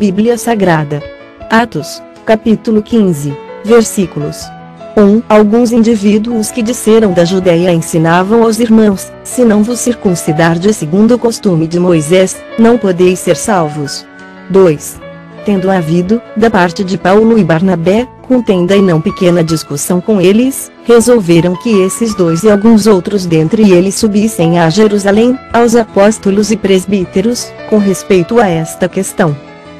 Bíblia Sagrada. Atos, capítulo 15, versículos 1. Alguns indivíduos que desceram da Judeia ensinavam aos irmãos: se não vos circuncidardes segundo o costume de Moisés, não podeis ser salvos. 2. Tendo havido, da parte de Paulo e Barnabé, contenda e não pequena discussão com eles, resolveram que esses dois e alguns outros dentre eles subissem a Jerusalém, aos apóstolos e presbíteros, com respeito a esta questão.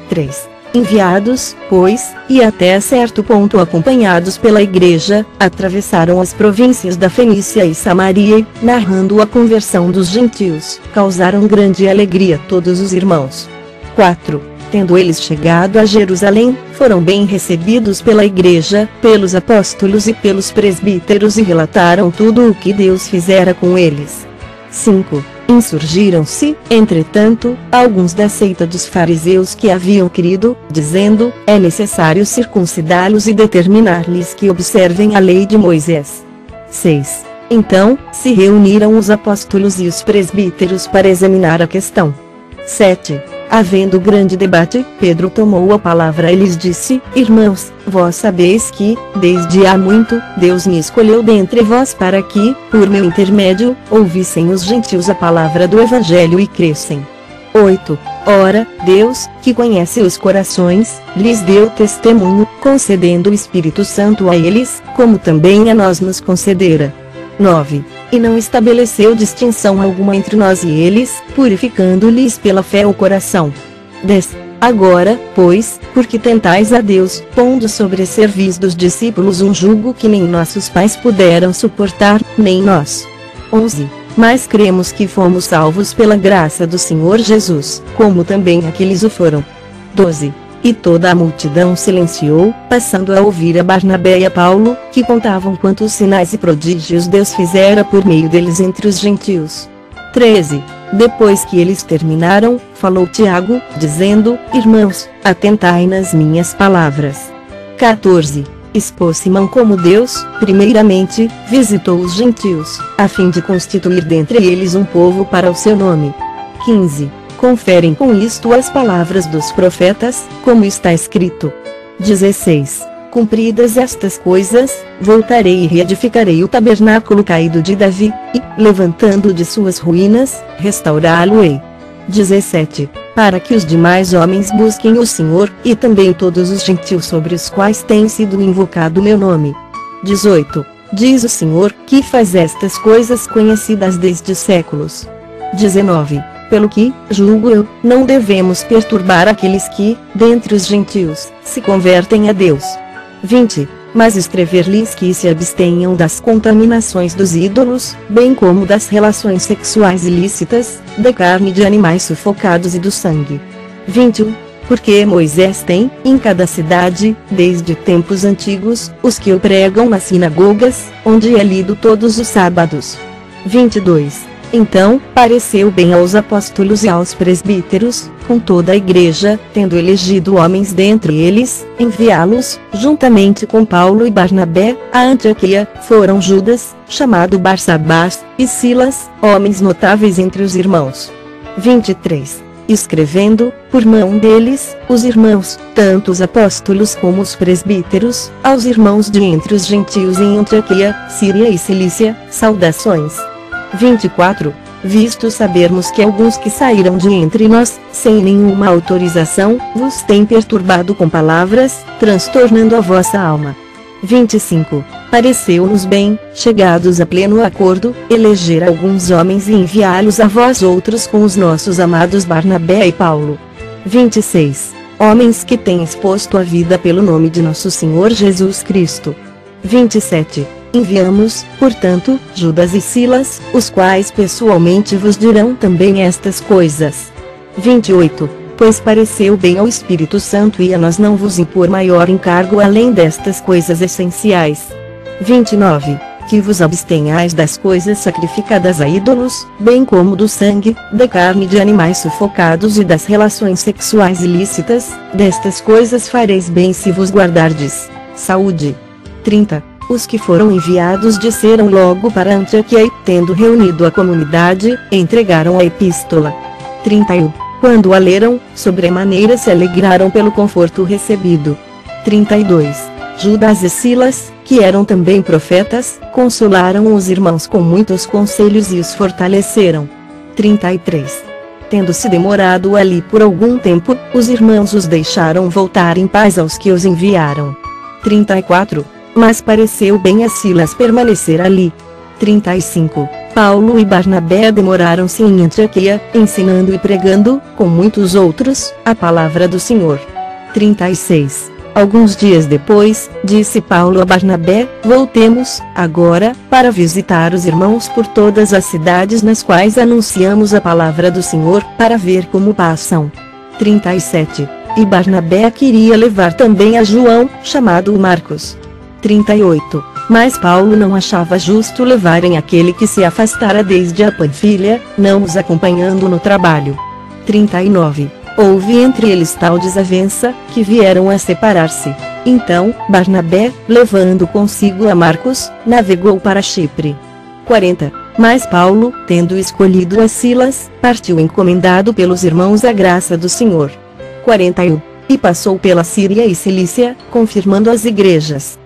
3. Enviados, pois, e até certo ponto acompanhados pela igreja, atravessaram as províncias da Fenícia e Samaria e, narrando a conversão dos gentios, causaram grande alegria a todos os irmãos. 4. Tendo eles chegado a Jerusalém, foram bem recebidos pela igreja, pelos apóstolos e pelos presbíteros e relataram tudo o que Deus fizera com eles. 5. Insurgiram-se, entretanto, alguns da seita dos fariseus que haviam crido, dizendo: é necessário circuncidá-los e determinar-lhes que observem a lei de Moisés. 6. Então, se reuniram os apóstolos e os presbíteros para examinar a questão. 7. Havendo grande debate, Pedro tomou a palavra e lhes disse: irmãos, vós sabeis que, desde há muito, Deus me escolheu dentre vós para que, por meu intermédio, ouvissem os gentios a palavra do Evangelho e crescem. 8. Ora, Deus, que conhece os corações, lhes deu testemunho, concedendo o Espírito Santo a eles, como também a nós nos concedera. 9. E não estabeleceu distinção alguma entre nós e eles, purificando-lhes pela fé o coração. 10. Agora, pois, porque tentais a Deus, pondo sobre a cerviz dos discípulos um jugo que nem nossos pais puderam suportar, nem nós. 11. Mas cremos que fomos salvos pela graça do Senhor Jesus, como também aqueles o foram. 12. E toda a multidão silenciou, passando a ouvir a Barnabé e a Paulo, que contavam quantos sinais e prodígios Deus fizera por meio deles entre os gentios. 13. Depois que eles terminaram, falou Tiago, dizendo: irmãos, atentai nas minhas palavras. 14. Expôs Simão como Deus, primeiramente, visitou os gentios, a fim de constituir dentre eles um povo para o seu nome. 15. Conferem com isto as palavras dos profetas, como está escrito. 16. Cumpridas estas coisas, voltarei e reedificarei o tabernáculo caído de Davi, e, levantando de suas ruínas, restaurá-lo-ei. 17. Para que os demais homens busquem o Senhor, e também todos os gentios sobre os quais tem sido invocado meu nome. 18. Diz o Senhor, que faz estas coisas conhecidas desde os séculos. 19. Pelo que, julgo eu, não devemos perturbar aqueles que, dentre os gentios, se convertem a Deus. 20. Mas escrever-lhes que se abstenham das contaminações dos ídolos, bem como das relações sexuais ilícitas, da carne de animais sufocados e do sangue. 21. Porque Moisés tem, em cada cidade, desde tempos antigos, os que o pregam nas sinagogas, onde é lido todos os sábados. 22. Então, pareceu bem aos apóstolos e aos presbíteros, com toda a igreja, tendo elegido homens dentre eles, enviá-los, juntamente com Paulo e Barnabé, a Antioquia. Foram Judas, chamado Barsabás, e Silas, homens notáveis entre os irmãos. 23. Escrevendo, por mão deles, os irmãos, tanto os apóstolos como os presbíteros, aos irmãos de entre os gentios em Antioquia, Síria e Cilícia, saudações. 24. Visto sabermos que alguns que saíram de entre nós, sem nenhuma autorização, vos têm perturbado com palavras, transtornando a vossa alma. 25. Pareceu-nos bem, chegados a pleno acordo, eleger alguns homens e enviá-los a vós outros com os nossos amados Barnabé e Paulo. 26. Homens que têm exposto a vida pelo nome de nosso Senhor Jesus Cristo. 27. Enviamos, portanto, Judas e Silas, os quais pessoalmente vos dirão também estas coisas. 28. Pois pareceu bem ao Espírito Santo e a nós não vos impor maior encargo além destas coisas essenciais. 29. Que vos abstenhais das coisas sacrificadas a ídolos, bem como do sangue, da carne de animais sufocados e das relações sexuais ilícitas, destas coisas fareis bem se vos guardardes. Saúde. 30. Os que foram enviados desceram logo para Antioquia e, tendo reunido a comunidade, entregaram a epístola. 31. Quando a leram, sobremaneira se alegraram pelo conforto recebido. 32. Judas e Silas, que eram também profetas, consolaram os irmãos com muitos conselhos e os fortaleceram. 33. Tendo-se demorado ali por algum tempo, os irmãos os deixaram voltar em paz aos que os enviaram. 34. Mas pareceu bem a Silas permanecer ali. 35. Paulo e Barnabé demoraram-se em Antioquia, ensinando e pregando, com muitos outros, a palavra do Senhor. 36. Alguns dias depois, disse Paulo a Barnabé: voltemos, agora, para visitar os irmãos por todas as cidades nas quais anunciamos a palavra do Senhor, para ver como passam. 37. E Barnabé queria levar também a João, chamado Marcos. 38. Mas Paulo não achava justo levarem aquele que se afastara desde a Panfilha, não os acompanhando no trabalho. 39. Houve entre eles tal desavença, que vieram a separar-se. Então, Barnabé, levando consigo a Marcos, navegou para Chipre. 40. Mas Paulo, tendo escolhido a Silas, partiu encomendado pelos irmãos à graça do Senhor. 41. E passou pela Síria e Cilícia, confirmando as igrejas.